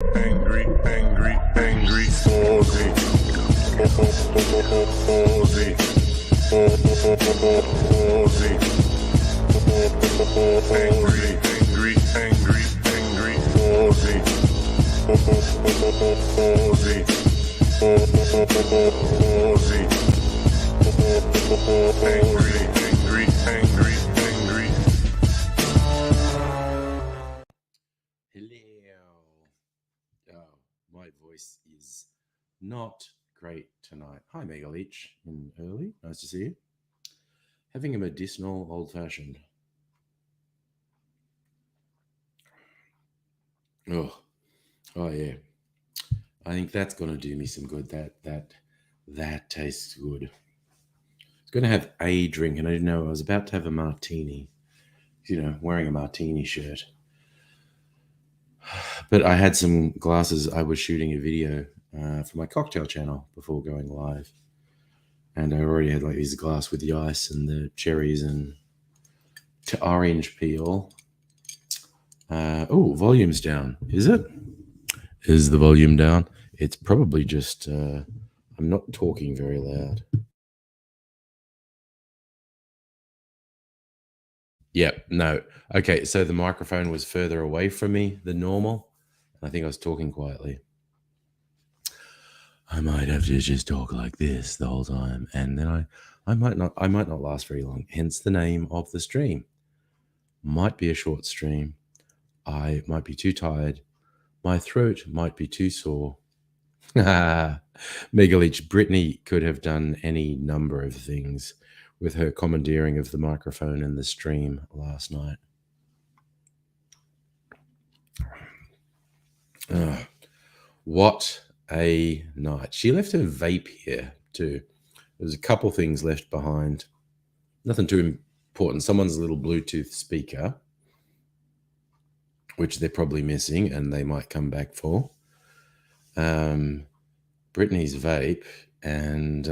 Angry, angry, angry, Aussie. Aussie. Aussie. Angry, angry, angry, angry, Aussie. Aussie. Aussie. Angry, angry, angry, angry. Hello. Oh, my voice is not great tonight. Hi, Mega Leech in early. Nice to see you. Having a medicinal old fashioned. Oh, oh yeah. I think that's gonna do me some good. That tastes good. I was gonna have a drink, and I didn't know I was about to have a martini. You know, wearing a martini shirt. But I had some glasses. I was shooting a video for my cocktail channel before going live, and I already had like this glass with the ice and the cherries and orange peel. Oh, volume's down. Is it? Is the volume down? It's probably just I'm not talking very loud. Yep, no. Okay, so the microphone was further away from me than normal. I think I was talking quietly. I might have to just talk like this the whole time, and then I might not last very long. Hence the name of the stream. Might be a short stream. I might be too tired. My throat might be too sore. Mega Leech, Brittany could have done any number of things with her commandeering of the microphone and the stream last night. What a night. She left her vape here too. There's a couple things left behind. Nothing too important. Someone's little Bluetooth speaker, which they're probably missing and they might come back for. Brittany's vape, and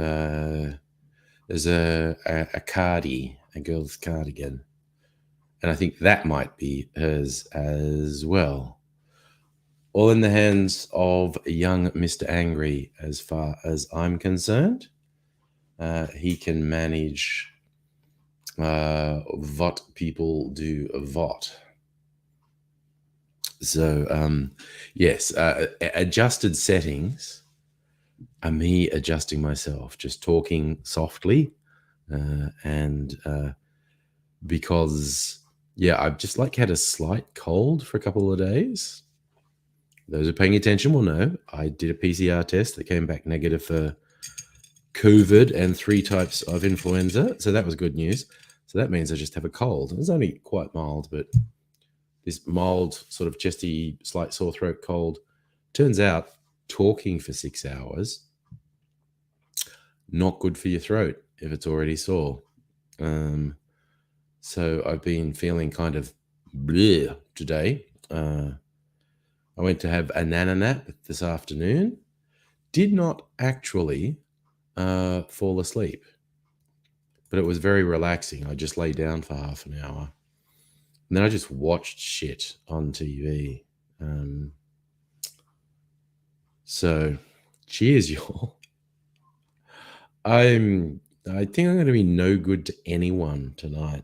there's a cardi, a girl's cardigan. And I think that might be hers as well. All in the hands of young Mr. Angry, as far as I'm concerned. He can manage what people do what. So, yes, adjusted settings are me adjusting myself, just talking softly. And because, yeah, I've just like had a slight cold for a couple of days. Those who are paying attention will know I did a PCR test that came back negative for COVID and 3 types of influenza. So that was good news. So that means I just have a cold. It's only quite mild, but this mild sort of chesty, slight sore throat cold. Turns out talking for 6 hours, not good for your throat if it's already sore. So I've been feeling kind of bleh today. I went to have a nana nap this afternoon. Did not actually fall asleep, but it was very relaxing. I just lay down for half an hour. And then I just watched shit on TV. So, cheers, y'all. I think I'm going to be no good to anyone tonight.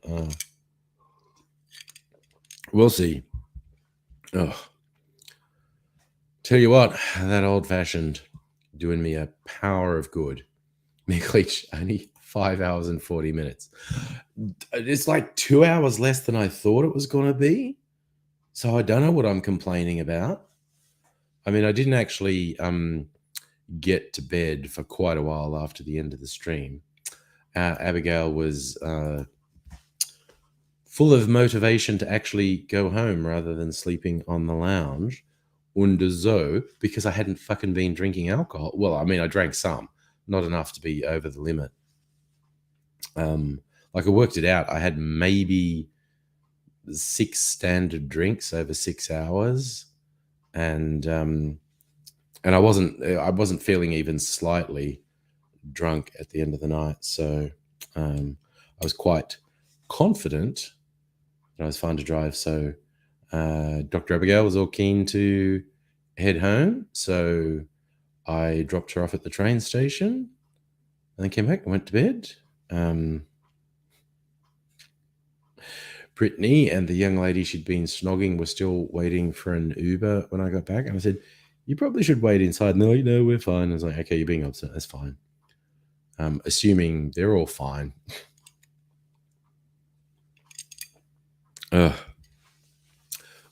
We'll see. Oh, tell you what, that old fashioned doing me a power of good. Mick only 5 hours and 40 minutes. It's like 2 hours less than I thought it was going to be. So I don't know what I'm complaining about. I mean, I didn't actually get to bed for quite a while after the end of the stream. Abigail was full of motivation to actually go home rather than sleeping on the lounge. Und so, because I hadn't fucking been drinking alcohol. Well, I mean, I drank some, not enough to be over the limit. Like I worked it out. I had maybe 6 standard drinks over 6 hours, and I wasn't feeling even slightly drunk at the end of the night. So I was quite confident that I was fine to drive. So Dr. Abigail was all keen to head home. So I dropped her off at the train station and then came back and went to bed. Brittany and the young lady she'd been snogging were still waiting for an Uber when I got back. And I said, you probably should wait inside. And they're like, no, we're fine. I was like, okay, you're being upset. That's fine. Assuming they're all fine.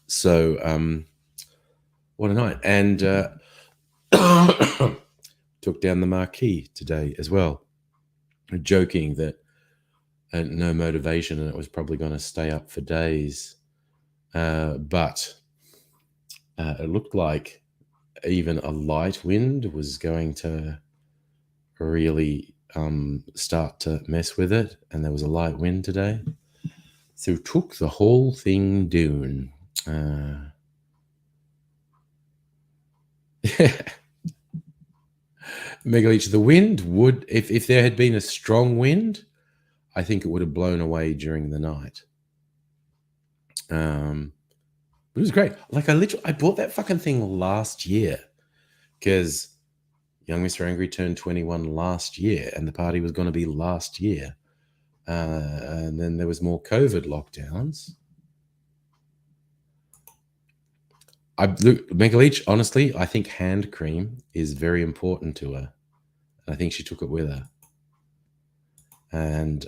So, what a night. And took down the marquee today as well, joking that no motivation and it was probably going to stay up for days. But it looked like even a light wind was going to really start to mess with it. And there was a light wind today. So took the whole thing down. Megaleech, the wind would, if there had been a strong wind, I think it would have blown away during the night. But it was great. Like I bought that fucking thing last year because young Mr. Angry turned 21 last year and the party was going to be last year. And then there was more COVID lockdowns. Look, Megaleech, honestly, I think hand cream is very important to her. I think she took it with her. And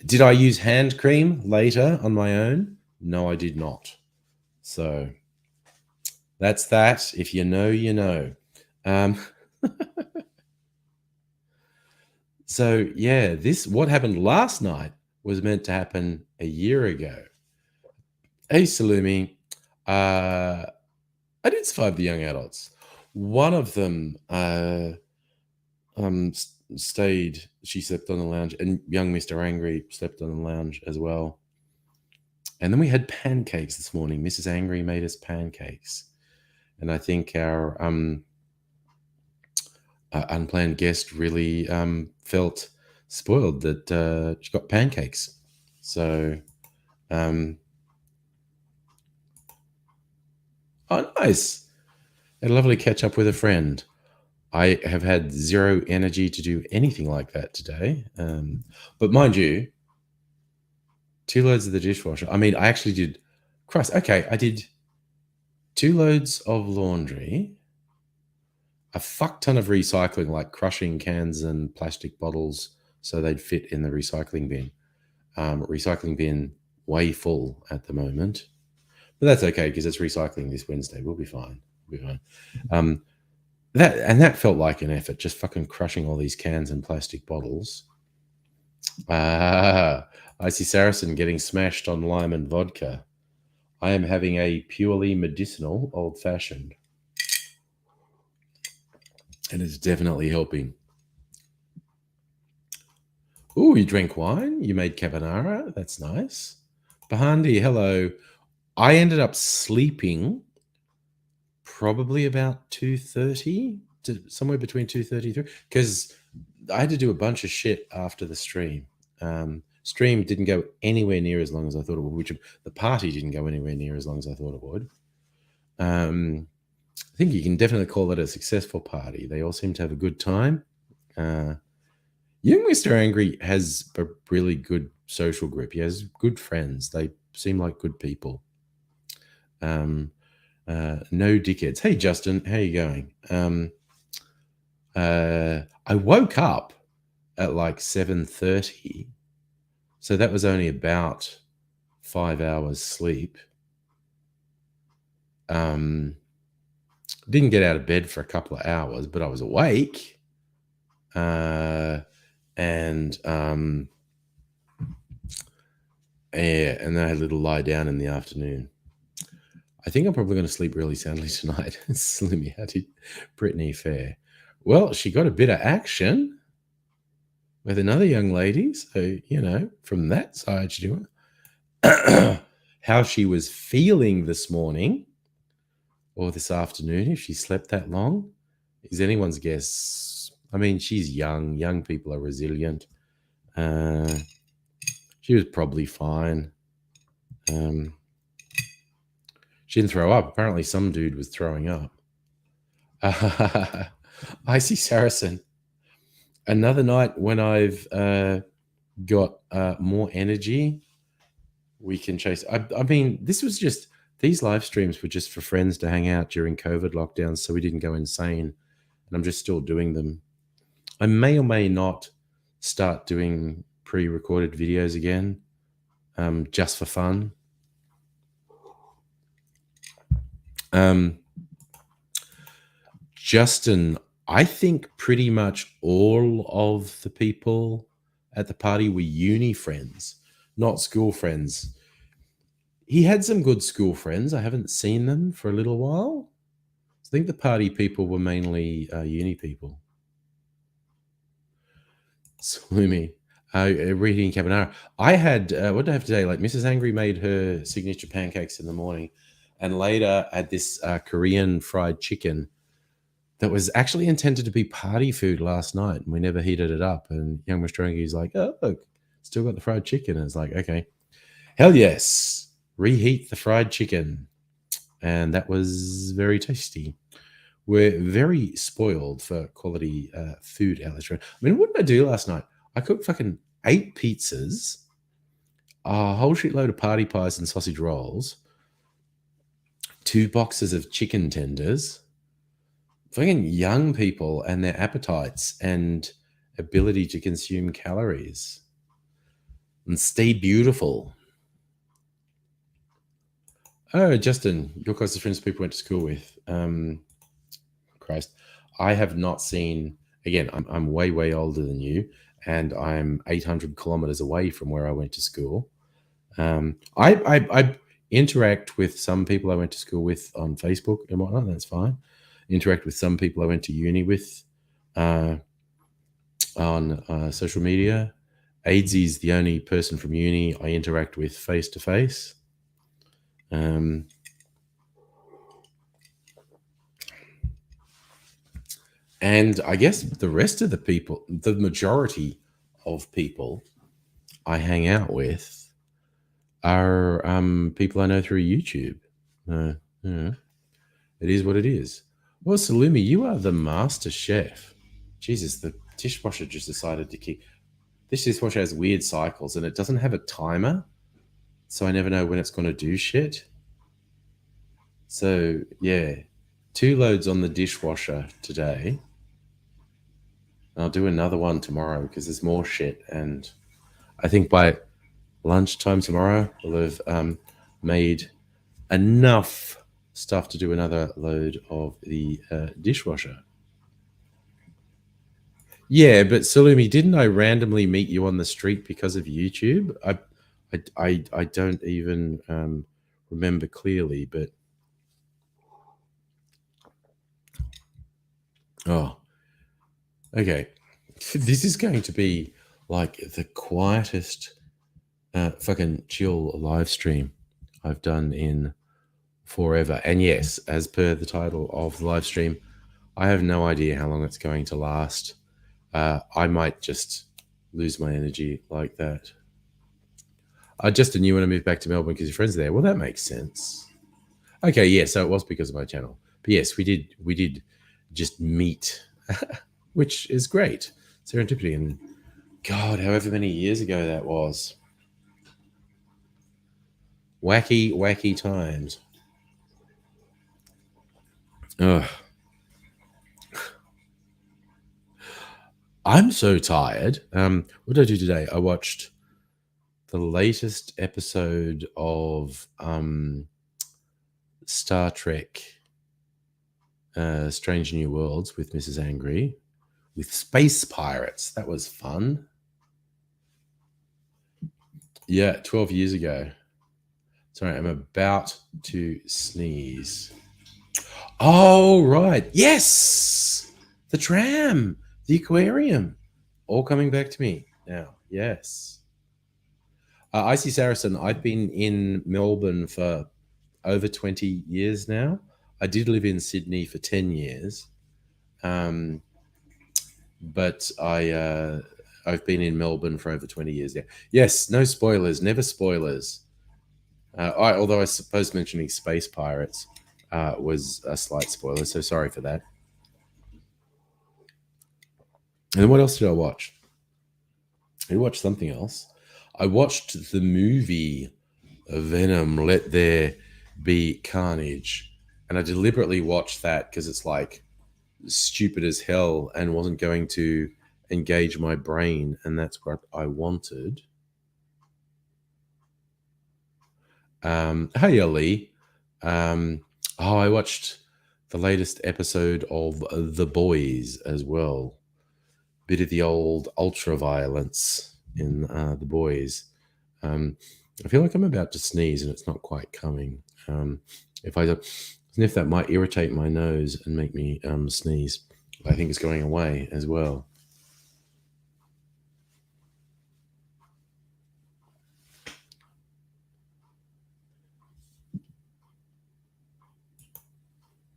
did I use hand cream later on my own? No, I did not. So that's that. If you know, you know. So yeah, what happened last night was meant to happen a year ago. Hey, Salumi, I did survive the young adults. One of them stayed. She slept on the lounge, and young Mr. Angry slept on the lounge as well. And then we had pancakes this morning. Mrs. Angry made us pancakes, and I think our unplanned guest really felt spoiled that she got pancakes. So, oh, nice! Had a lovely catch up with a friend. I have had zero energy to do anything like that today. But mind you, 2 loads of the dishwasher. I mean, I actually did. Christ, okay, I did 2 loads of laundry, a fuck ton of recycling, like crushing cans and plastic bottles so they'd fit in the recycling bin. Recycling bin way full at the moment, but that's okay because it's recycling this Wednesday. We'll be fine. We'll be fine. That felt like an effort, just fucking crushing all these cans and plastic bottles. I see Saracen getting smashed on lime and vodka. I am having a purely medicinal old-fashioned. And it's definitely helping. Ooh, you drank wine? You made carbonara? That's nice. Bahandi, hello. I ended up sleeping probably about 2:30, somewhere between 2:33, because I had to do a bunch of shit after the stream. Stream didn't go anywhere near as long as I thought it would, which the party didn't go anywhere near as long as I thought it would. I think you can definitely call it a successful party. They all seem to have a good time. Young Mr. Angry has a really good social group. He has good friends. They seem like good people. No dickheads. Hey, Justin, how you going? I woke up at like 7:30, so that was only about 5 hours sleep. Didn't get out of bed for a couple of hours, but I was awake. Yeah, and then I had a little lie down in the afternoon. I think I'm probably going to sleep really soundly tonight. Slimmy, how did Brittany fare? Well, she got a bit of action with another young lady. So, from that side, she doing how she was feeling this morning or this afternoon, if she slept that long, is anyone's guess. I mean, she's young. Young people are resilient. She was probably fine. She didn't throw up. Apparently, some dude was throwing up. Icy Saracen. Another night when I've got more energy, we can chase. I mean, this was just, these live streams were just for friends to hang out during COVID lockdowns, so we didn't go insane. And I'm just still doing them. I may or may not start doing pre-recorded videos again, just for fun. Justin, I think pretty much all of the people at the party were uni friends, not school friends. He had some good school friends. I haven't seen them for a little while. I think the party people were mainly uni people. Sloomy. Reading carbonara. I had, what did I have today? Like Mrs. Angry made her signature pancakes in the morning, and later had this Korean fried chicken that was actually intended to be party food last night, and we never heated it up. And young Mastrangi's like, oh, look, still got the fried chicken. And it's like, okay, hell yes, reheat the fried chicken. And that was very tasty. We're very spoiled for quality food out this. I mean, what did I do last night? I cooked fucking 8 pizzas, a whole shitload of party pies and sausage rolls, 2 boxes of chicken tenders. Fucking young people and their appetites and ability to consume calories and stay beautiful. Oh, Justin, your closest friends, people went to school with. Christ, I have not seen. Again, I'm way, way older than you, and I'm 800 kilometers away from where I went to school. I interact with some people I went to school with on Facebook and whatnot. That's fine. Interact with some people I went to uni with on social media. Aidsy's the only person from uni I interact with face to face. And I guess the rest of the people, the majority of people I hang out with are people I know through YouTube. Yeah, it is what it is. Well, Salumi, you are the master chef. Jesus, the dishwasher just decided to keep. This dishwasher has weird cycles, and it doesn't have a timer, so I never know when it's going to do shit. So yeah, 2 loads on the dishwasher today. I'll do another one tomorrow because there's more shit, and I think by lunchtime tomorrow we'll have made enough stuff to do another load of the dishwasher. Yeah, but Salumi, didn't I randomly meet you on the street because of YouTube? I don't even remember clearly, but oh, okay. This is going to be like the quietest fucking chill live stream I've done in forever. And yes, as per the title of the live stream, I have no idea how long it's going to last. I might just lose my energy like that. Justin, you want to move back to Melbourne because your friends are there? Well, that makes sense. Okay, yeah, so it was because of my channel. But yes, we did just meet, which is great. Serendipity, and God, however many years ago that was. Wacky, wacky times. Ugh. I'm so tired. What did I do today? I watched the latest episode of Star Trek Strange New Worlds with Mrs. Angry with space pirates. That was fun. Yeah, 12 years ago. Sorry, I'm about to sneeze. Oh, right. Yes. The tram, the aquarium, all coming back to me now. Yes. Icy Saracen, I've been in Melbourne for over 20 years now. I did live in Sydney for 10 years. But I've been in Melbourne for over 20 years now. Yes, no spoilers, never spoilers. Although I suppose mentioning space pirates was a slight spoiler, so sorry for that. And what else did I watch? I watched something else. I watched the movie Venom, Let There Be Carnage. And I deliberately watched that because it's like stupid as hell and wasn't going to engage my brain. And that's what I wanted. Hey, Ali. I watched the latest episode of The Boys as well. Bit of the old ultra violence in The Boys. I feel like I'm about to sneeze and it's not quite coming. If I sniff, that might irritate my nose and make me sneeze. I think it's going away as well.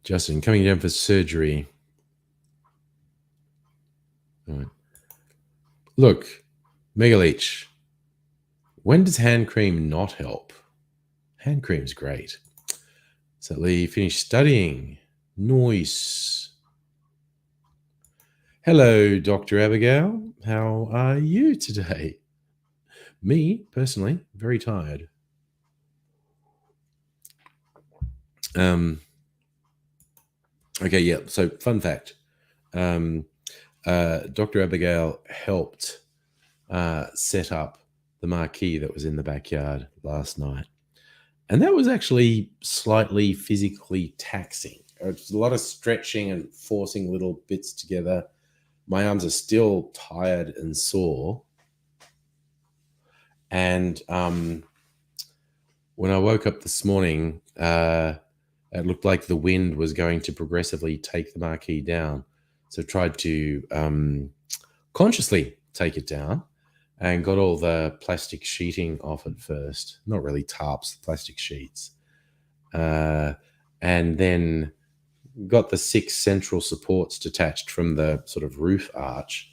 Justin, coming down for surgery. All right. Look, Megaleech, when does hand cream not help? Hand cream's great. So Lee finished studying. Nice. Hello, Dr. Abigail. How are you today? Me, personally, very tired. Okay, yeah. So, fun fact: Dr. Abigail helped set up the marquee that was in the backyard last night, and that was actually slightly physically taxing. It's a lot of stretching and forcing little bits together. My arms are still tired and sore, and when I woke up this morning, it looked like the wind was going to progressively take the marquee down. So I tried to consciously take it down and got all the plastic sheeting off at first. Not really tarps, plastic sheets. And then got the 6 central supports detached from the sort of roof arch.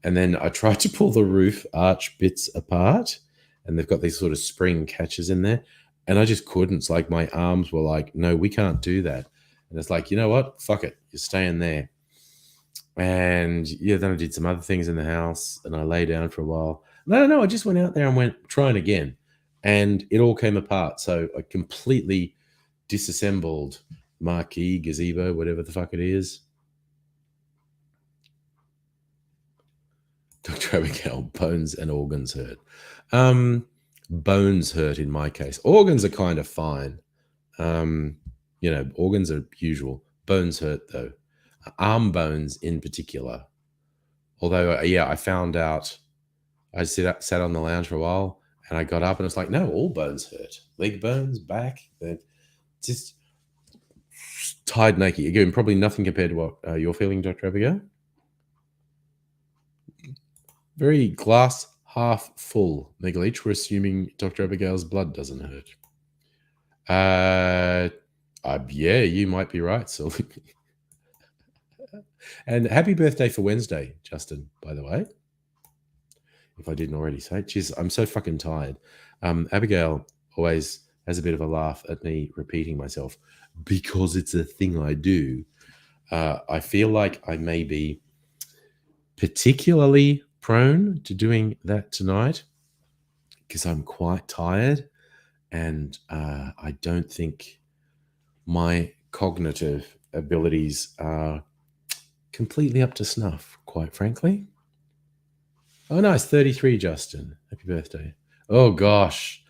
And then I tried to pull the roof arch bits apart, and they've got these sort of spring catches in there. And I just couldn't. It's like my arms were like, no, we can't do that. And it's like, you know what? Fuck it. You're staying there. And yeah, then I did some other things in the house and I lay down for a while. No, I just went out there and went trying again. And it all came apart. So I completely disassembled marquee, gazebo, whatever the fuck it is. Dr. Abigail, bones and organs hurt. Bones hurt in my case. Organs are kind of fine. Organs are usual. Bones hurt though. Arm bones in particular. Although, I found out I sat on the lounge for a while and I got up and it's like, no, all bones hurt. Leg bones, back, just tired naked. Again, probably nothing compared to what you're feeling, Dr. Abigail. Very glass half full, Megaleech. We're assuming Dr. Abigail's blood doesn't hurt. Yeah, you might be right, Sylvie. And happy birthday for Wednesday, Justin, by the way. If I didn't already say it. Jeez, I'm so fucking tired. Abigail always has a bit of a laugh at me repeating myself because it's a thing I do. I feel like I may be particularly prone to doing that tonight because I'm quite tired and I don't think my cognitive abilities are completely up to snuff, quite frankly. Oh, nice. 33, Justin. Happy birthday. Oh, gosh.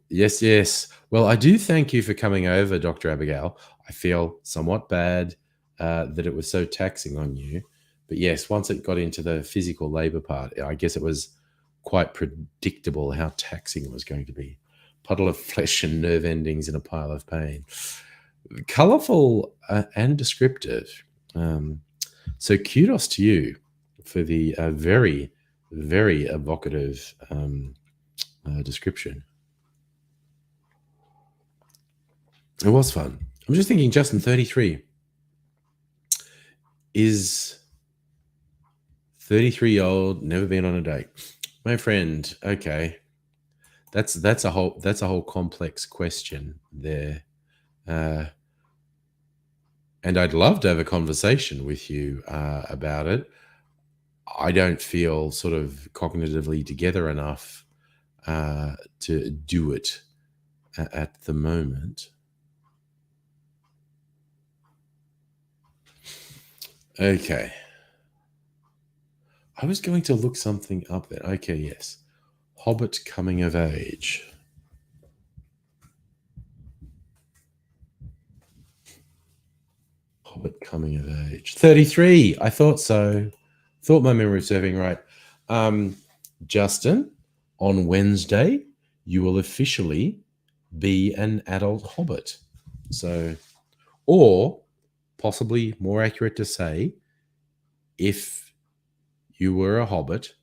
Yes. Well, I do thank you for coming over, Dr. Abigail. I feel somewhat bad that it was so taxing on you. But yes, once it got into the physical labor part, I guess it was quite predictable how taxing it was going to be. Puddle of flesh and nerve endings in a pile of pain. Colorful and descriptive. So kudos to you for the very, very evocative description. It was fun. I'm just thinking, Justin, 33 is 33-year-old, never been on a date. My friend, okay. that's a whole complex question there. Uh, and I'd love to have a conversation with you about it. I don't feel sort of cognitively together enough to do it at the moment. Okay. I was going to look something up then. Okay, yes. Hobbit coming of age. Hobbit coming of age. 33. I thought so. Thought my memory was serving right. Justin, on Wednesday, you will officially be an adult hobbit. So, or possibly more accurate to say, if you were a hobbit,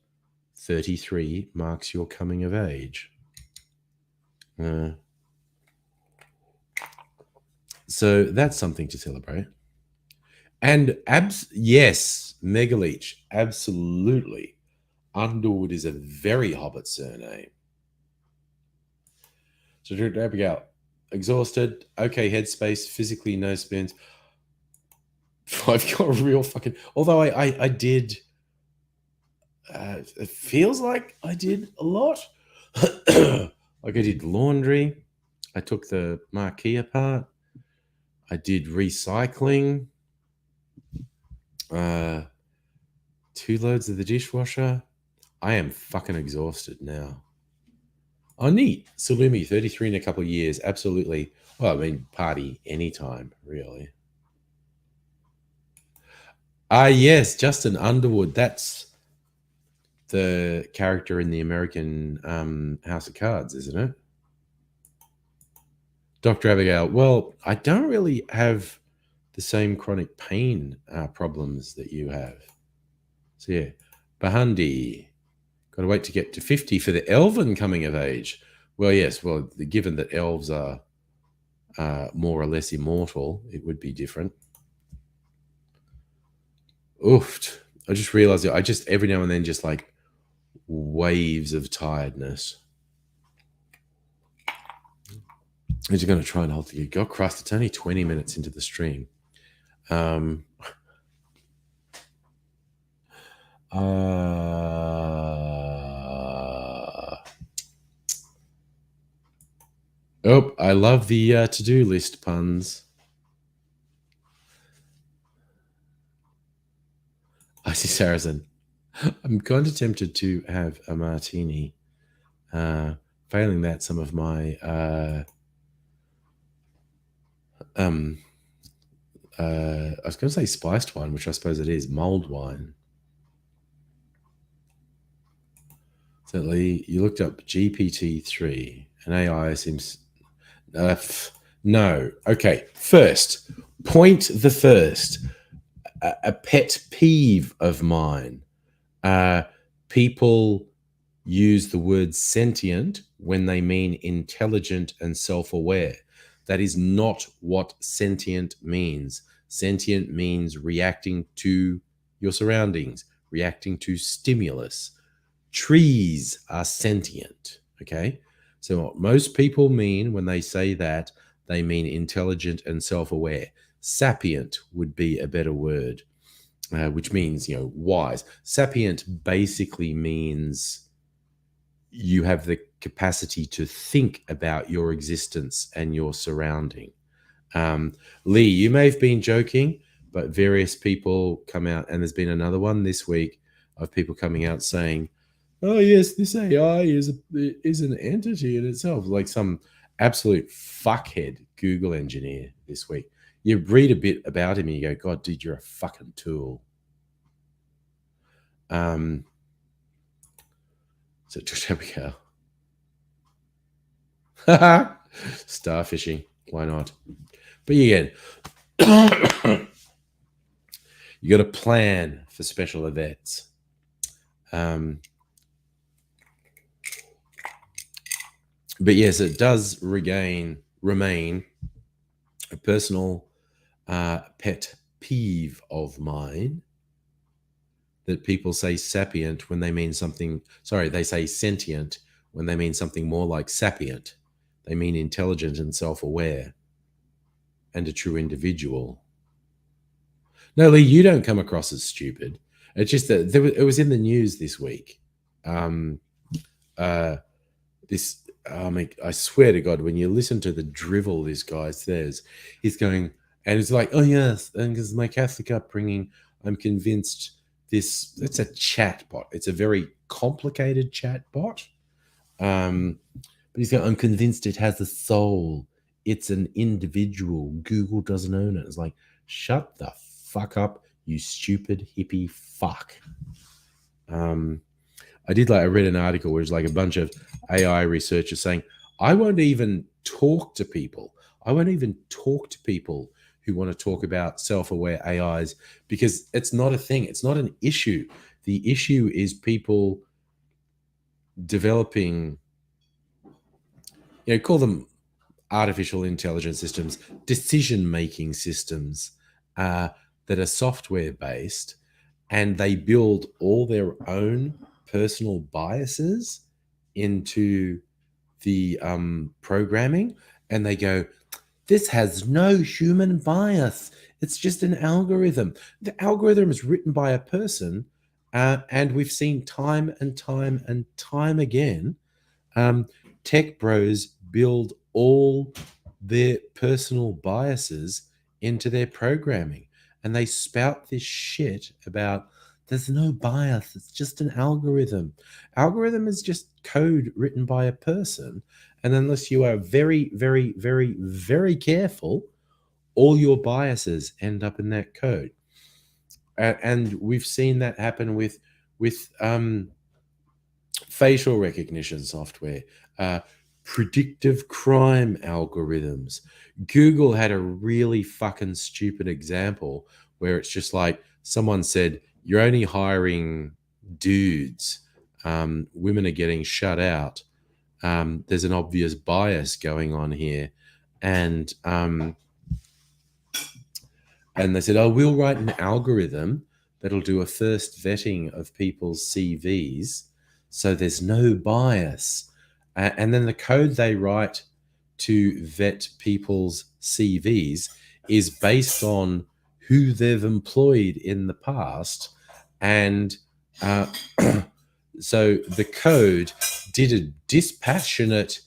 33 marks your coming of age. So that's something to celebrate. And yes, Megaleech, absolutely. Underwood is a very hobbit surname. So there we go. Exhausted, okay, headspace, physically no spoons. I've got a real fucking. Although I did. It feels like I did a lot. Like I did laundry. I took the marquee apart. I did recycling. 2 loads of the dishwasher. I am fucking exhausted now. Oh, neat. Salumi, 33 in a couple of years. Absolutely. Well, I mean, party anytime, really. Yes, Justin Underwood. That's the character in the American House of Cards, isn't it? Dr. Abigail. Well, I don't really have the same chronic pain problems that you have. So, yeah. Bahandi. Got to wait to get to 50 for the elven coming of age. Well, yes. Well, given that elves are more or less immortal, it would be different. Oofed. I just realized I just every now and then just like waves of tiredness. I'm just going to try and hold you. God Christ, it's only 20 minutes into the stream. Oh, I love the to-do list puns. I see Saracen. I'm kind of tempted to have a martini. Failing that, some of my I was going to say spiced wine, which I suppose it is, mulled wine. Certainly, you looked up GPT-3 and AI seems no. Okay, first point. The first a pet peeve of mine. People use the word sentient when they mean intelligent and self-aware. That is not what sentient means. Sentient means reacting to your surroundings, reacting to stimulus. Trees are sentient, okay? So what most people mean when they say that, they mean intelligent and self-aware. Sapient would be a better word, which means, wise. Sapient basically means you have the capacity to think about your existence and your surrounding. Lee, you may have been joking, but various people come out, and there's been another one this week of people coming out saying, oh yes, this AI is an entity in itself, like some absolute fuckhead Google engineer this week. You read a bit about him and you go, God, dude, you're a fucking tool. So there we go. Starfishing, why not? But again, you got to plan for special events. But yes, it does remain a personal pet peeve of mine that people say sapient when they mean something. Sorry, they say sentient when they mean something more like sapient. They mean intelligent and self-aware and a true individual. No, Lee, you don't come across as stupid. It's just that it was in the news this week. This, I swear to God, when you listen to the drivel this guy says, he's going, and it's like, oh yes, and because my Catholic upbringing, I'm convinced this. It's a chat bot. It's a very complicated chat bot. But he's going, I'm convinced it has a soul. It's an individual. Google doesn't own it. It's like, shut the fuck up, you stupid hippie fuck. I read an article where it's like a bunch of AI researchers saying, I won't even talk to people. I won't even talk to people who want to talk about self-aware AIs because it's not a thing. It's not an issue. The issue is people developing, call them artificial intelligence systems, decision-making systems that are software-based, and they build all their own personal biases into the programming, and they go, this has no human bias. It's just an algorithm. The algorithm is written by a person, and we've seen time and time and time again, tech bros build all their personal biases into their programming, and they spout this shit about there's no bias. It's just an algorithm. Algorithm is just code written by a person. And unless you are very, very, very, very careful, all your biases end up in that code. And we've seen that happen with facial recognition software, predictive crime algorithms. Google had a really fucking stupid example where it's just like someone said, you're only hiring dudes. Women are getting shut out. There's an obvious bias going on here. And they said, oh, we'll write an algorithm that'll do a first vetting of people's CVs so there's no bias. And then the code they write to vet people's CVs is based on who they've employed in the past. And so the code did a dispassionate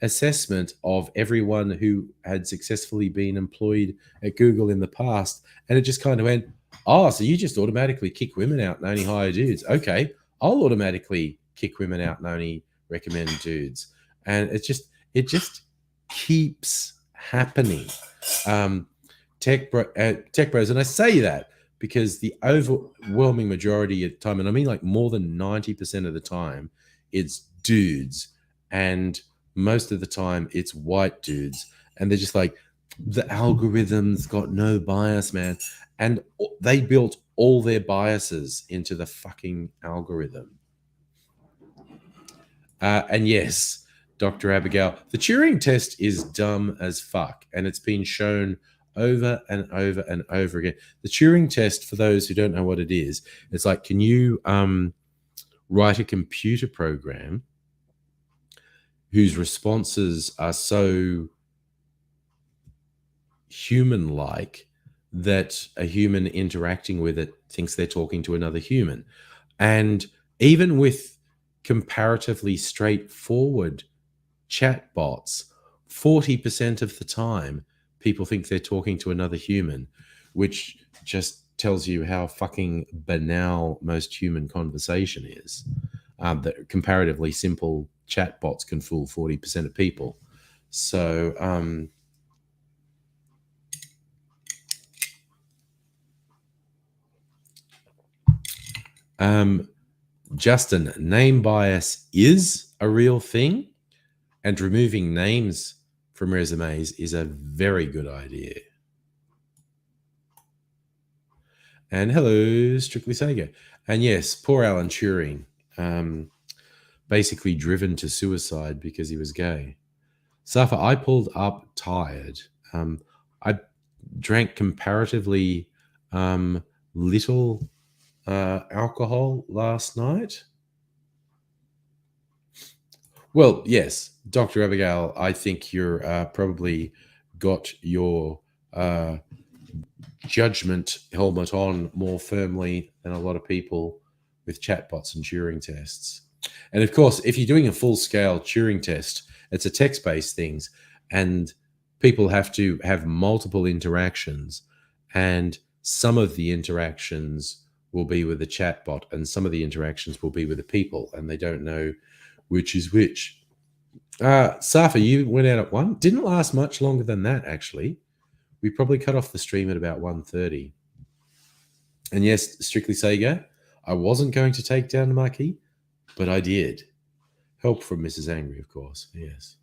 assessment of everyone who had successfully been employed at Google in the past. And it just kind of went, oh, so you just automatically kick women out and only hire dudes. Okay, I'll automatically kick women out and only recommend dudes. And it just keeps happening. Tech bros, and I say that because the overwhelming majority of the time, and I mean like more than 90% of the time, it's dudes, and most of the time it's white dudes, and they're just like, the algorithm's got no bias, man. And they built all their biases into the fucking algorithm. And yes, Dr. Abigail, the Turing test is dumb as fuck, and it's been shown over and over and over again. The Turing test, for those who don't know what it is, it's like, can you write a computer program whose responses are so human-like that a human interacting with it thinks they're talking to another human? And even with comparatively straightforward chatbots, 40% of the time, people think they're talking to another human, which just tells you how fucking banal most human conversation is. That comparatively simple chatbots can fool 40% of people. So, Justin, name bias is a real thing, and removing names from resumes is a very good idea. And hello, Strictly Sega. And yes, poor Alan Turing, basically driven to suicide because he was gay. Safa, I pulled up tired. I drank comparatively little alcohol last night. Well, yes, Dr. Abigail, I think you're probably got your judgment helmet on more firmly than a lot of people with chatbots and Turing tests. And of course, if you're doing a full scale Turing test, it's a text based things, and people have to have multiple interactions, and some of the interactions will be with the chatbot, and some of the interactions will be with the people, and they don't know which is which. Safa, you went out at one. Didn't last much longer than that, actually. We probably cut off the stream at about 1:30. And yes, strictly Sega, I wasn't going to take down the marquee, but I did. Help from Mrs. Angry, of course. Yes.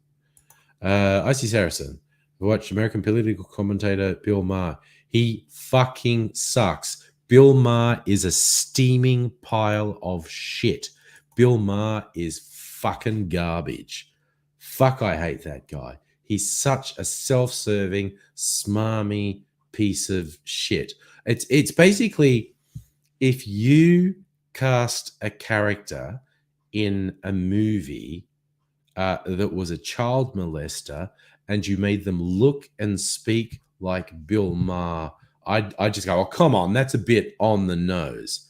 Icy Saracen. I watched American political commentator Bill Maher. He fucking sucks. Bill Maher is a steaming pile of shit. Bill Maher is fucking garbage. Fuck, I hate that guy. He's such a self-serving, smarmy piece of shit. It's basically, if you cast a character in a movie that was a child molester and you made them look and speak like Bill Maher, I just go, oh, come on, that's a bit on the nose.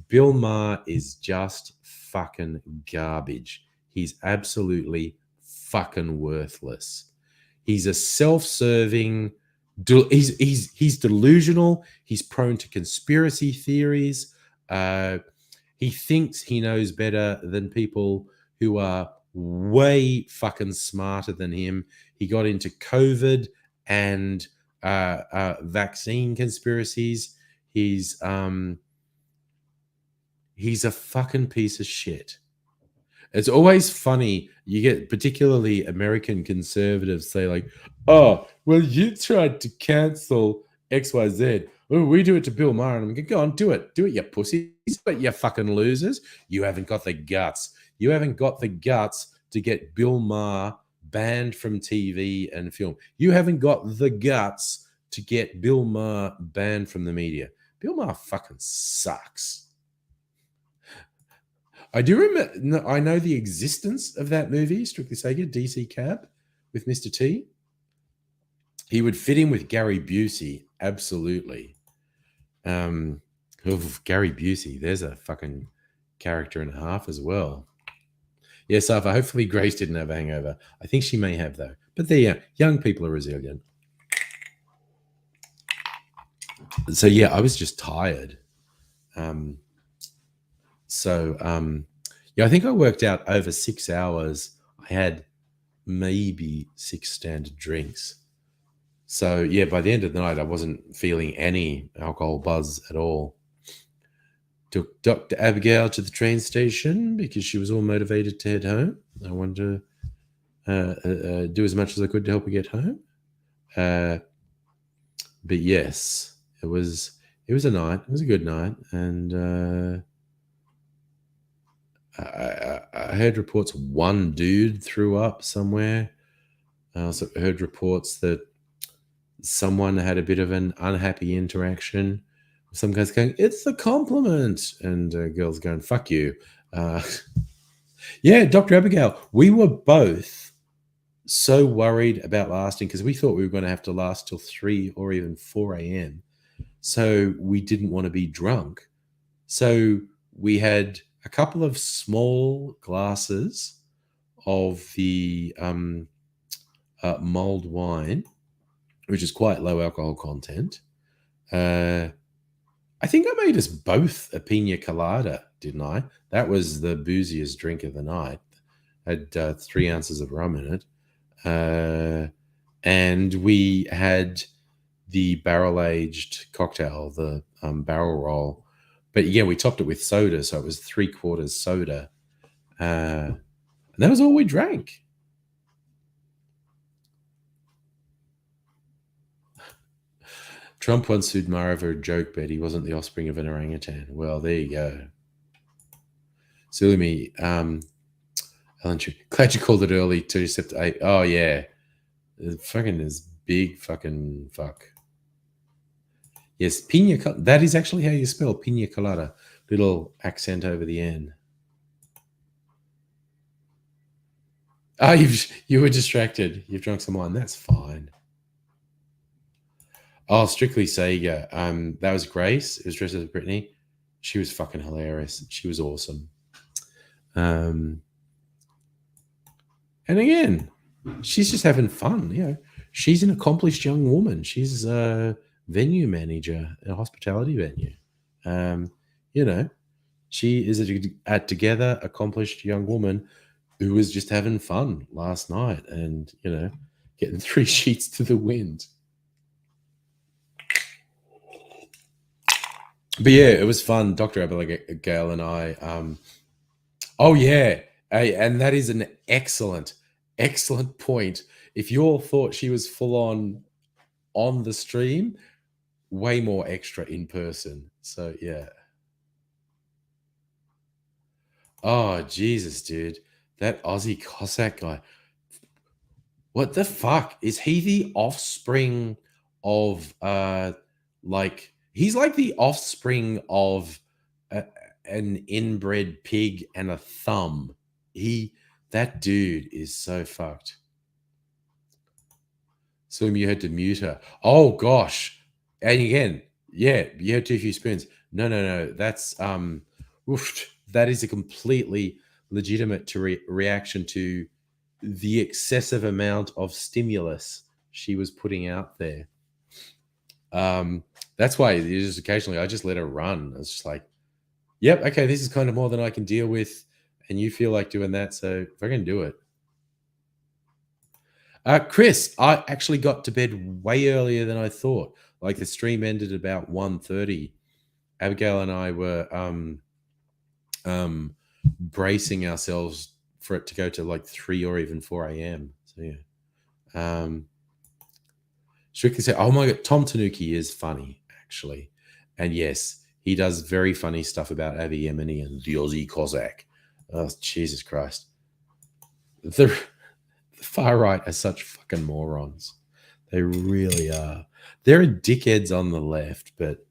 Bill Maher is just fucking garbage. He's absolutely fucking worthless. He's a self-serving, he's delusional. He's prone to conspiracy theories. He thinks he knows better than people who are way fucking smarter than him. He got into COVID and vaccine conspiracies. He's a fucking piece of shit. It's always funny. You get particularly American conservatives say like, oh, well, you tried to cancel XYZ. Oh, we do it to Bill Maher. And I'm going, go on, do it. Do it, you pussies. But you fucking losers. You haven't got the guts. You haven't got the guts to get Bill Maher banned from TV and film. You haven't got the guts to get Bill Maher banned from the media. Bill Maher fucking sucks. I do remember, I know the existence of that movie, strictly Sega, DC Cab with Mr. T. He would fit in with Gary Busey, absolutely. Gary Busey, there's a fucking character and a half as well. Yes, Safa, hopefully Grace didn't have a hangover. I think she may have, though. But there, young people are resilient. So, yeah, I was just tired. Yeah, I think I worked out over 6 hours. I had maybe 6 standard drinks. So, yeah, by the end of the night, I wasn't feeling any alcohol buzz at all. Took Dr. Abigail to the train station because she was all motivated to head home. I wanted to do as much as I could to help her get home. But yes, it was a night. It was a good night. And I heard reports one dude threw up somewhere. I also heard reports that someone had a bit of an unhappy interaction. Some guys going, it's a compliment. And girls going, fuck you. Yeah, Dr. Abigail, we were both so worried about lasting because we thought we were going to have to last till 3 or even 4 a.m. So we didn't want to be drunk. So we had a couple of small glasses of the mulled wine, which is quite low alcohol content. I think I made us both a pina colada, didn't I? That was the booziest drink of the night. Had 3 ounces of rum in it. And we had the barrel-aged cocktail, the barrel roll. But again, we topped it with soda, so it was 3/4 soda. And that was all we drank. Trump once sued Maher over a joke bet he wasn't the offspring of an orangutan. Well, there you go. Sulimi, Alan, glad you called it early to accept 8. Oh, yeah. Fucking is big fucking fuck. Yes, pina colada. That is actually how you spell pina colada. Little accent over the N. Oh, you were distracted. You've drunk some wine. That's fine. Oh, Strictly Sega. That was Grace. It was dressed as Brittany. She was fucking hilarious. She was awesome. Um, and again, she's just having fun. You know, she's an accomplished young woman. She's a venue manager at a hospitality venue. Um, you know, she is a together accomplished young woman who was just having fun last night, and you know, getting 3 sheets to the wind. But yeah, it was fun. Dr. Abigail and I. Oh yeah, and that is an excellent, excellent point. If you all thought she was full on the stream, way more extra in person. So yeah. Oh Jesus, dude, that Aussie Cossack guy. What the fuck is he? The offspring of like he's like the offspring of a, an inbred pig and a thumb. He that dude is so fucked. So you had to mute her. Oh gosh. And again, yeah, you had too few spoons. No, no, no. That's oof, that is a completely legitimate reaction to the excessive amount of stimulus she was putting out there. That's why just occasionally I just let her run. It's just like, yep, okay, this is kind of more than I can deal with, and you feel like doing that, so if I can do it. Chris, I actually got to bed way earlier than I thought. Like the stream ended about 1:30. Abigail and I were bracing ourselves for it to go to like 3 or even 4 a.m. So yeah. Strictly say, oh my god, Tom Tanuki is funny, actually. And yes, he does very funny stuff about Avi Yemeni and the Aussie Cossack. Oh, Jesus Christ. The far right are such fucking morons. They really are. There are dickheads on the left, but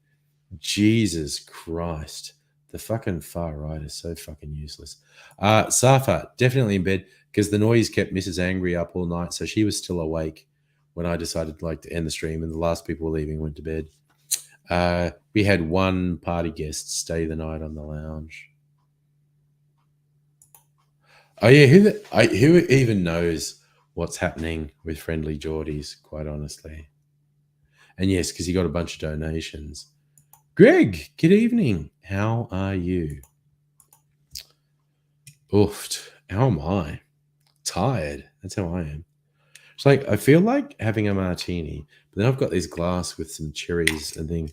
Jesus Christ. The fucking far right is so fucking useless. Safa, definitely in bed because the noise kept Mrs. Angry up all night, so she was still awake when I decided like to end the stream, and the last people leaving went to bed. We had one party guest stay the night on the lounge. Oh yeah, who even knows what's happening with Friendly Geordies? Quite honestly, and yes, because he got a bunch of donations. Greg, good evening. How are you? Oofed. How am I? Tired. That's how I am. It's like I feel like having a martini, but then I've got this glass with some cherries and thing.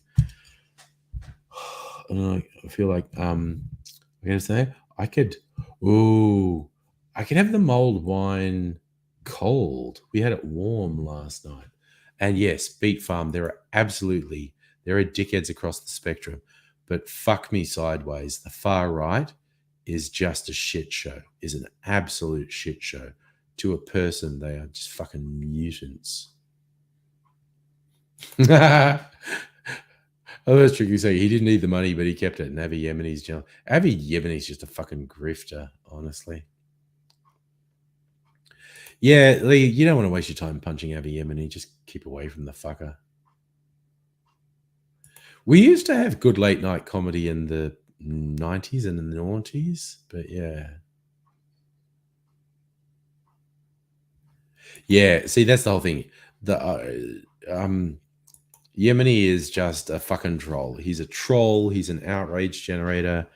And I feel like I'm gonna say I could have the mulled wine cold. We had it warm last night. And yes, Beat Farm, there are dickheads across the spectrum, but fuck me sideways. The far right is just a shit show, is an absolute shit show. To a person, they are just fucking mutants. Oh, that's tricky. Say he didn't need the money, but he kept it. And Avi Yemeni's jump. Avi Yemeni's just a fucking grifter, honestly. Yeah, Lee, you don't want to waste your time punching Avi Yemeni. Just keep away from the fucker. We used to have good late night comedy in the 90s and in the noughties, but yeah. Yeah, see, that's the whole thing. The Yemeni is just a fucking troll. He's a troll. He's an outrage generator.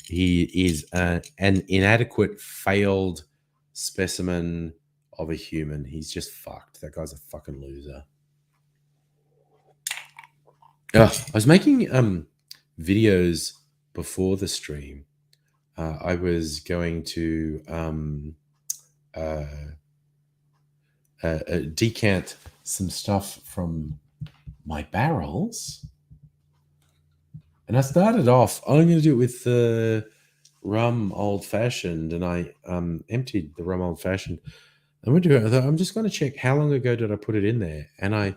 He is an inadequate, failed specimen of a human. He's just fucked. That guy's a fucking loser. I was making videos before the stream. I was going to decant some stuff from my barrels. And I started off, I'm going to do it with the rum old fashioned. And I emptied the rum old fashioned. I went to it. I thought, I'm just going to check how long ago did I put it in there. And I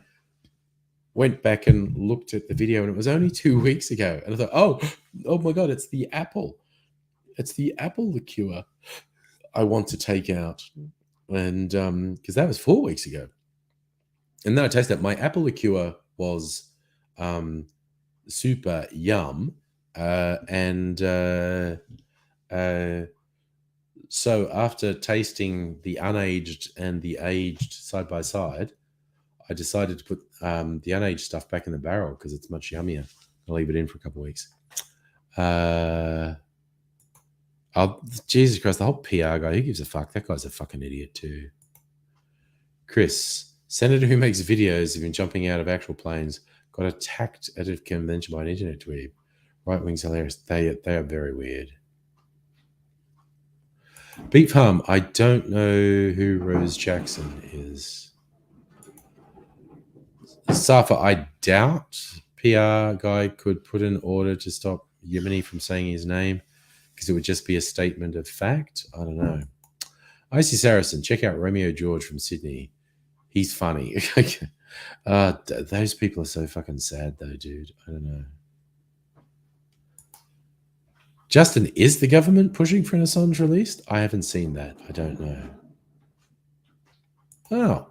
went back and looked at the video, and it was only 2 weeks ago. And I thought, oh my God, it's the apple. It's the apple liqueur I want to take out. and because that was 4 weeks ago. And then I tasted it. My apple liqueur was super yum, and so after tasting the unaged and the aged side by side, I decided to put the unaged stuff back in the barrel because it's much yummier. I'll leave it in for a couple of weeks. Jesus Christ, the whole PR guy, who gives a fuck? That guy's a fucking idiot too. Chris, senator who makes videos of him jumping out of actual planes, got attacked at a convention by an internet tweet. Right wing's hilarious. They are very weird. Beat Farm, I don't know who Rose Jackson is. Safa, I doubt PR guy could put an order to stop Yemeni from saying his name because it would just be a statement of fact. I don't know. Icy Saracen, check out Romeo George from Sydney. He's funny. Those people are so fucking sad though, dude. I don't know. Justin, is the government pushing for an Assange released? I haven't seen that. I don't know. Oh,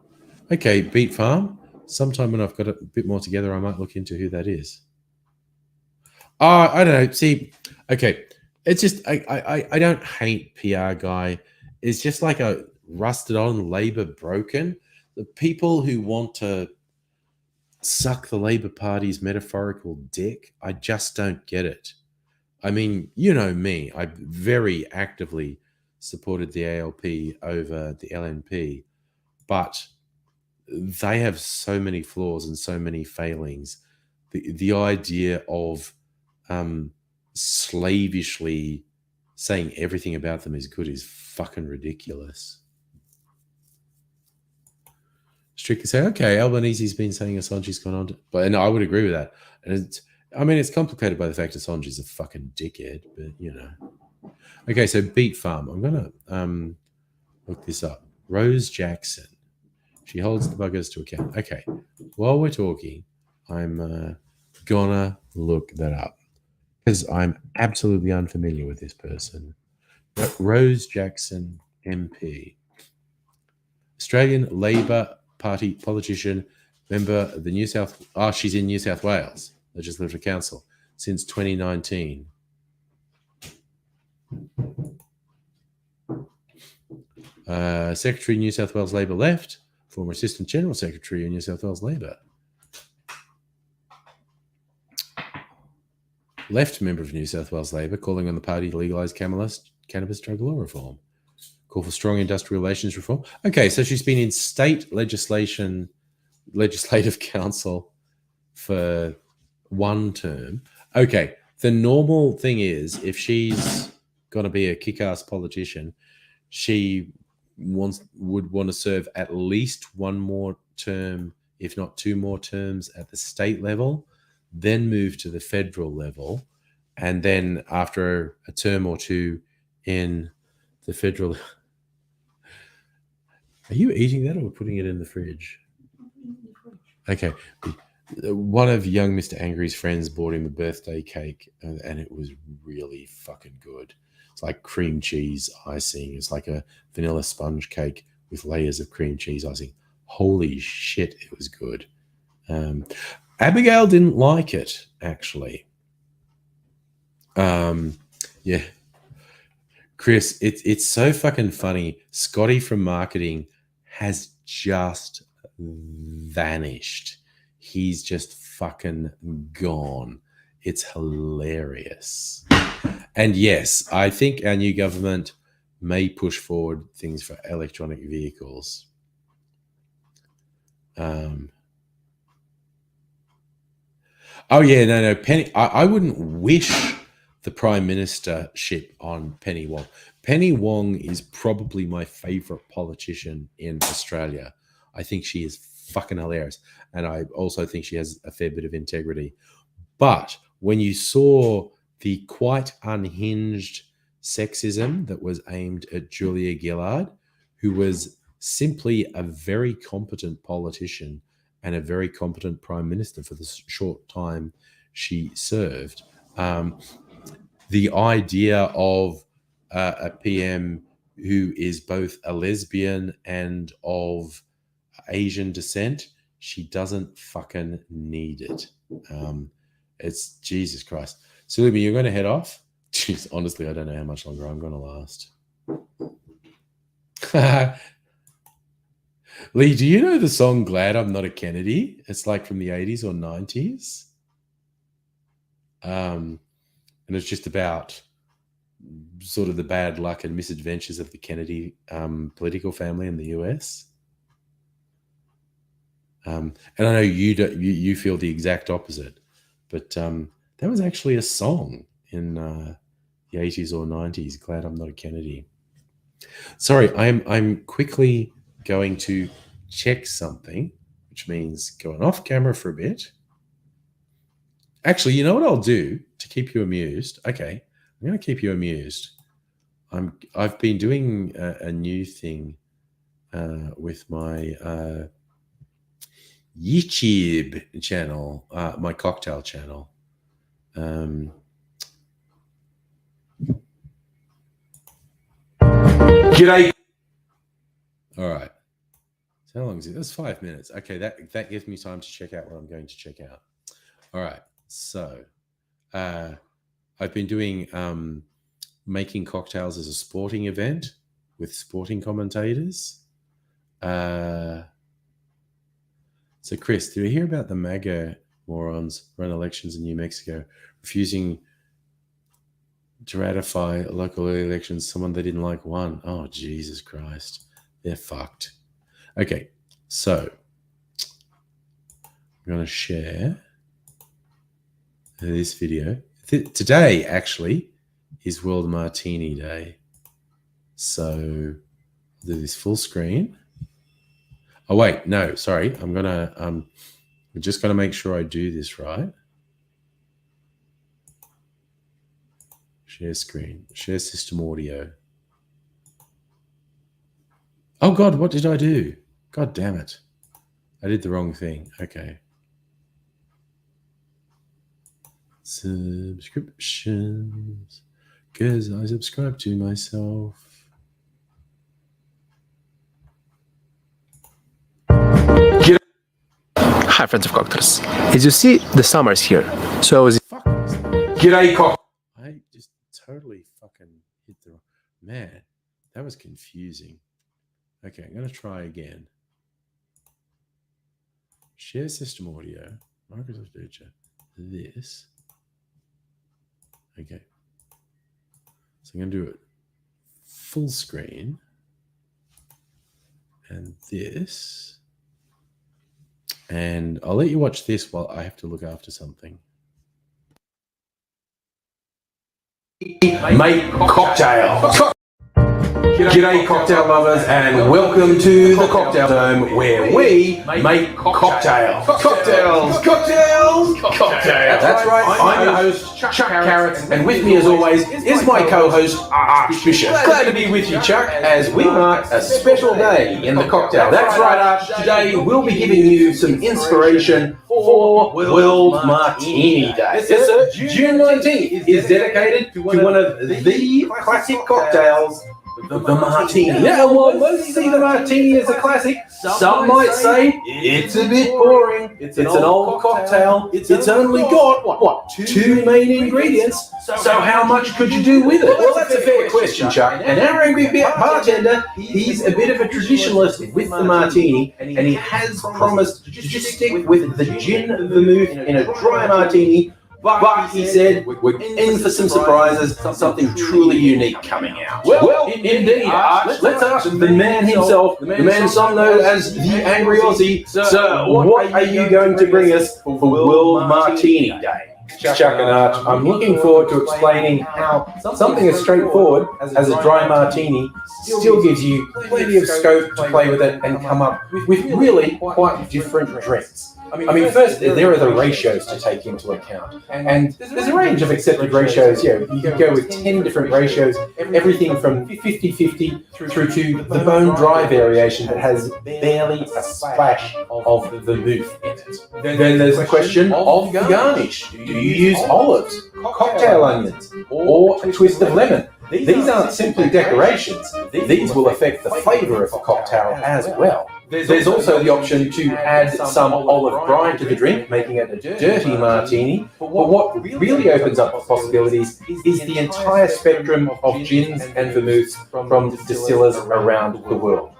okay. Beat Farm. Sometime when I've got a bit more together, I might look into who that is. I don't know. See, okay. It's just I don't hate PR guy. It's just like a rusted on Labor broken. The people who want to suck the Labor Party's metaphorical dick, I just don't get it. I mean, you know me. I very actively supported the ALP over the LNP, but they have so many flaws and so many failings. The idea of slavishly saying everything about them is good is fucking ridiculous. Strictly say, okay, Albanese's been saying Assange's gone on, but no, I would agree with that. And it's complicated by the fact Assange is a fucking dickhead, but you know. Okay, so Beat Farm. I'm gonna look this up. Rose Jackson. She holds the buggers to account. Okay, while we're talking, I'm gonna look that up because I'm absolutely unfamiliar with this person. Rose Jackson, MP, Australian Labor Party politician, member of the New South. She's in New South Wales Legislative Council since 2019. Secretary New South Wales Labor left. Former Assistant General Secretary of New South Wales Labor. Left member of New South Wales Labor, calling on the party to legalise cannabis drug law reform. Call for strong industrial relations reform. Okay, so she's been in state legislative council for one term. Okay, the normal thing is if she's going to be a kick-ass politician, she would want to serve at least one more term, if not two more terms at the state level, then move to the federal level, and then after a term or two in the federal. Are you eating that or putting it in the fridge? Okay. One of young Mr. Angry's friends bought him a birthday cake, and it was really fucking good. It's like cream cheese icing. It's like a vanilla sponge cake with layers of cream cheese icing. Holy shit, it was good. Abigail didn't like it, actually. Yeah. Chris, it's so fucking funny. Scotty from marketing has just vanished. He's just fucking gone. It's hilarious. And yes, I think our new government may push forward things for electronic vehicles. Oh yeah, no, Penny. I wouldn't wish the prime ministership on Penny Wong. Penny Wong is probably my favorite politician in Australia. I think she is fucking hilarious, and I also think she has a fair bit of integrity. But when you saw the quite unhinged sexism that was aimed at Julia Gillard, who was simply a very competent politician and a very competent prime minister for the short time she served, the idea of a PM who is both a lesbian and of Asian descent, she doesn't fucking need it. It's Jesus Christ. So, Libby, you're going to head off? Jeez, honestly, I don't know how much longer I'm going to last. Lee, do you know the song Glad I'm Not a Kennedy? It's like from the 80s or 90s. And it's just about sort of the bad luck and misadventures of the Kennedy political family in the US. And I know you feel the exact opposite, but that was actually a song in the 80s or 90s. Glad I'm not a Kennedy. Sorry, I'm quickly going to check something, which means going off camera for a bit. Actually, you know what I'll do to keep you amused? Okay, I'm going to keep you amused. I've been doing a new thing with my YouTube channel, my cocktail channel. G'day. All right. So how long is it? That's 5 minutes. Okay, that gives me time to check out what I'm going to check out. All right. So I've been doing making cocktails as a sporting event with sporting commentators. So Chris, did you hear about the MAGA morons run elections in New Mexico, refusing to ratify local elections? Someone they didn't like won. Oh, Jesus Christ. They're fucked. Okay, so I'm going to share this video. Today, actually, is World Martini Day. So I'll do this full screen. Oh, wait, no, sorry. I'm going to, we're just going to make sure I do this right. Share screen, share system audio. Oh, God, what did I do? God damn it. I did the wrong thing. Okay. Subscriptions. Because I subscribe to myself. Hi, friends of cocktails. As you see, the summer is here. So I was... G'day, cock. I just totally fucking hit the... Man, that was confusing. Okay, I'm going to try again. Share system audio. Microsoft Edge. This. Okay. So I'm going to do it full screen. And this. And I'll let you watch this while I have to look after something. Make cocktail. G'day cocktail lovers and welcome to the Cocktail Dome where we make cocktails. Cocktails. That's right, I'm your host, Chuck Carrots, and with me as always is my co-host, Archbishop. Glad to be with you, Chuck, as we mark a special day in the cocktail. That's right, Arch. Today we'll be giving you some inspiration for World Martini Day. Yes, sir. June 19th is dedicated to one of the classic cocktails, the martini. Now, while most see the martini as a classic, some might say it's a bit boring. It's an old cocktail. It's only got, what, two main ingredients. So how much could you do with it? Well, that's a fair question, Chuck. And our angry bartender, he's a bit of a traditionalist with the martini, and he has promised to just stick with the gin vermouth in a dry martini. But he said, we're in for some surprises, something truly unique coming out. Well, indeed, Arch. Let's ask the man himself, the man some know as the Angry Aussie. Sir, what are you going to bring us for World Martini Day? Chuck and Arch, I'm looking forward to explaining how something as straightforward as a dry martini still gives you plenty of scope to play with it and come up with really quite different drinks. I mean, first, there are the ratios to take into account. And there's a range of accepted ratios. Yeah, you could go with 10 different ratios, everything from 50-50 through to the bone dry variation that has barely a splash of vermouth in it. Then there's the question of the garnish. Do you use olives, cocktail onions, or a twist of lemon? These aren't simply decorations. These will affect the flavor of the cocktail as well. There's also the option to add some olive brine to the drink, making it a dirty martini. But what really opens up the possibilities is the entire spectrum of gins and vermouths from distillers around the world.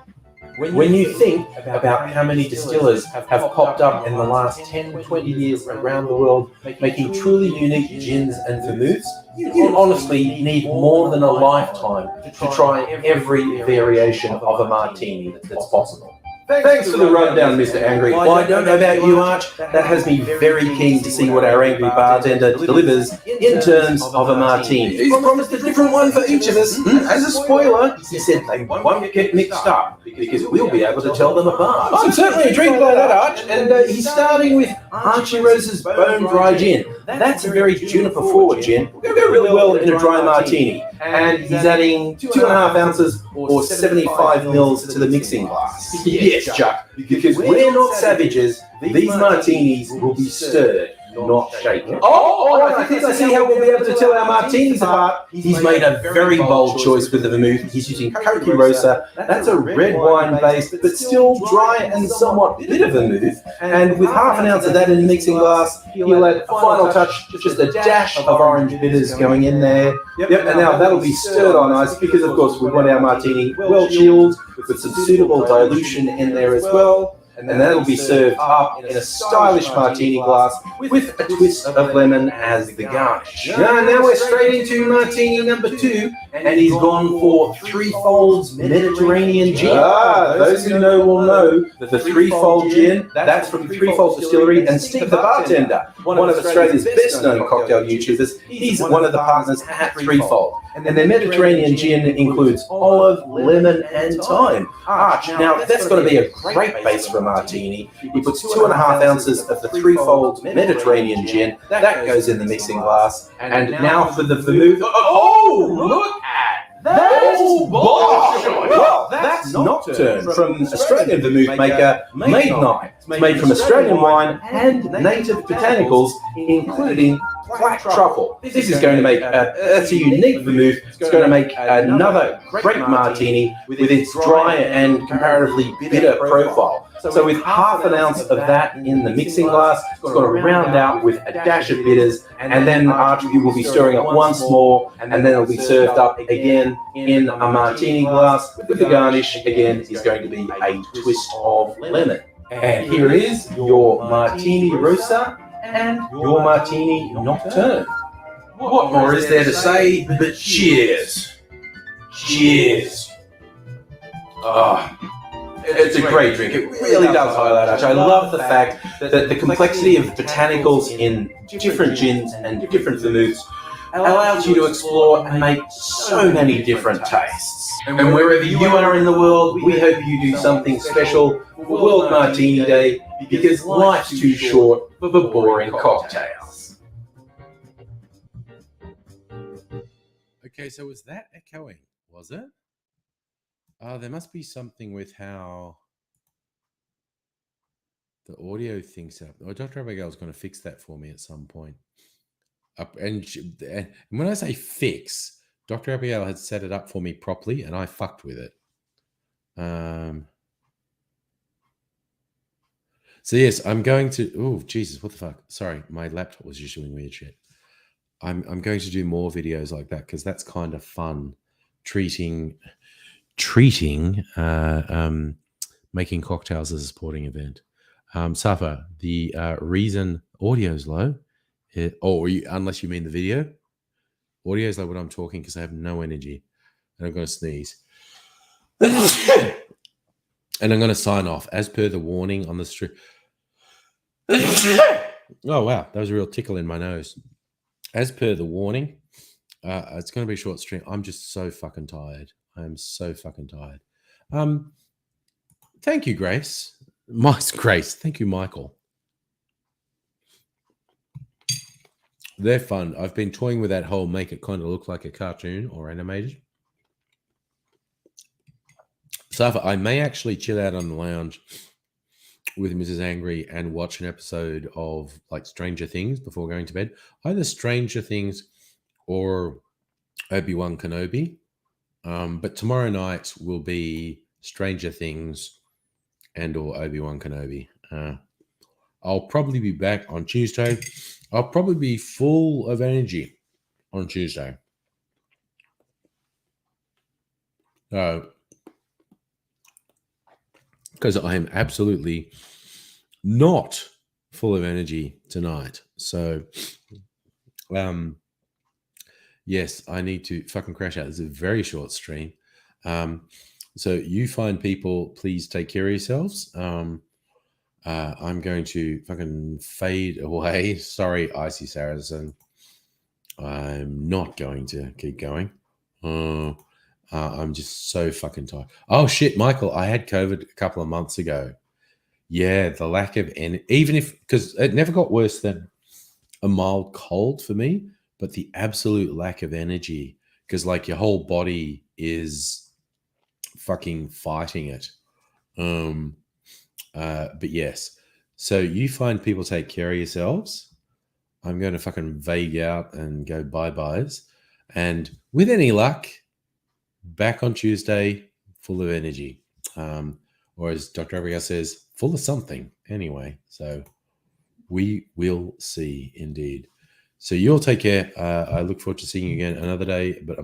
When you think about how many distillers have popped up in the last 10, 20 years around the world, making truly unique gins and vermouths, you honestly need more than a lifetime to try every variation of a martini that's possible. Thanks for the rundown, Mr. Angry. Well, I don't know about you, Arch. That has me very keen to see what our angry bartender delivers in terms of a martini. He's promised a different one for each of us. As a spoiler, he said they won't get mixed up because we'll be able to tell them apart. I'm certainly intrigued by that, Arch. And he's starting with Archie Rose's Bone Dry Gin. That's a very juniper-forward gin. It'll go really well in a dry martini. And he's adding 2.5 ounces or 75 mils to the mixing glass. Yes, Chuck, because we're not savages. These martinis will be stirred, not shaken. Oh, I think I see how we'll be able to tell our martinis apart. He's made a very bold choice with the vermouth. He's using Coqui Rosa. That's a red wine based, but still dry and somewhat bitter vermouth. And with half an ounce of that in the mixing glass, he'll add a final touch, just a dash of orange bitters going in there. Yep, and now that'll be stirred on ice because, of course, we want our martini well chilled with some suitable dilution in there as well. And that'll be served up in a stylish martini glass with a twist of lemon as the garnish. Now we're straight into martini number 2, and he's gone for Threefold's Mediterranean Gin. Those who know will know that the Threefold Gin, that's from Threefold Distillery, and Steve the bartender, one of Australia's best-known cocktail YouTubers. He's one of the partners at Threefold. And their Mediterranean gin includes olive, lemon, and thyme. Arch, now that's got to be a great base for a martini. He puts 2.5 ounces of the Threefold Mediterranean gin. That goes in the mixing glass. And now for the vermouth. Oh, look at that! Well, that's Nocturne from Australian vermouth maker Maidnight. It's made from Australian wine and native botanicals, including black truffle. This is going to make that's a unique vermouth. It's going to make another great martini with its dry and comparatively bitter profile. So with half an ounce of that in the mixing glass, it's going to round out with a dash of bitters, and then you will be stirring up once more, and then it'll be served up again in a martini glass. With the garnish, again, is going to be a twist of lemon. And here is your Martini Rosa and your Martini Nocturne. What more is there to say but cheers? Cheers. It's a great drink. It really does highlight Arch. I love the fact that the complexity of botanicals in different gins and different vermouths allows you to explore and make so many different tastes. And wherever you are in the world, we hope you do something special for World Martini Day, because life's too short for boring cocktails. Okay, so was that echoing? Was it? There must be something with how the audio thinks up. Oh, Dr. Abigail's going to fix that for me at some point. And when I say fix, Dr. Abigail had set it up for me properly, and I fucked with it. So yes, I'm going to. Oh Jesus, what the fuck? Sorry, my laptop was just doing weird shit. I'm going to do more videos like that because that's kind of fun. Treating making cocktails as a sporting event. Safa, the reason audio's low. Unless you mean the video. Audio's low when I'm talking because I have no energy. And I'm going to sneeze. And I'm going to sign off as per the warning on the stream. Oh, wow. That was a real tickle in my nose. As per the warning, it's going to be a short stream. I'm just so fucking tired. I'm so fucking tired. Thank you, Grace. Grace. Thank you, Michael. They're fun. I've been toying with that whole make it kind of look like a cartoon or animated. Safa, I may actually chill out on the lounge with Mrs. Angry and watch an episode of like Stranger Things before going to bed. Either Stranger Things or Obi-Wan Kenobi. But tomorrow night will be Stranger Things and or Obi-Wan Kenobi. I'll probably be back on Tuesday. I'll probably be full of energy on Tuesday. Because I am absolutely not full of energy tonight. So, yes, I need to fucking crash out. This is a very short stream. So you find people, please take care of yourselves. I'm going to fucking fade away. Sorry, Icy Saracen. I'm not going to keep going. I'm just so fucking tired. Oh shit, Michael, I had COVID a couple of months ago. Yeah, the lack of energy, even if, because it never got worse than a mild cold for me, but the absolute lack of energy, because like your whole body is fucking fighting it. But yes, so you find people, take care of yourselves. I'm going to fucking vague out and go bye-byes. And with any luck, back on Tuesday, full of energy. Or as Dr. Abigail says, full of something anyway. So we will see indeed. So you'll take care. I look forward to seeing you again another day. But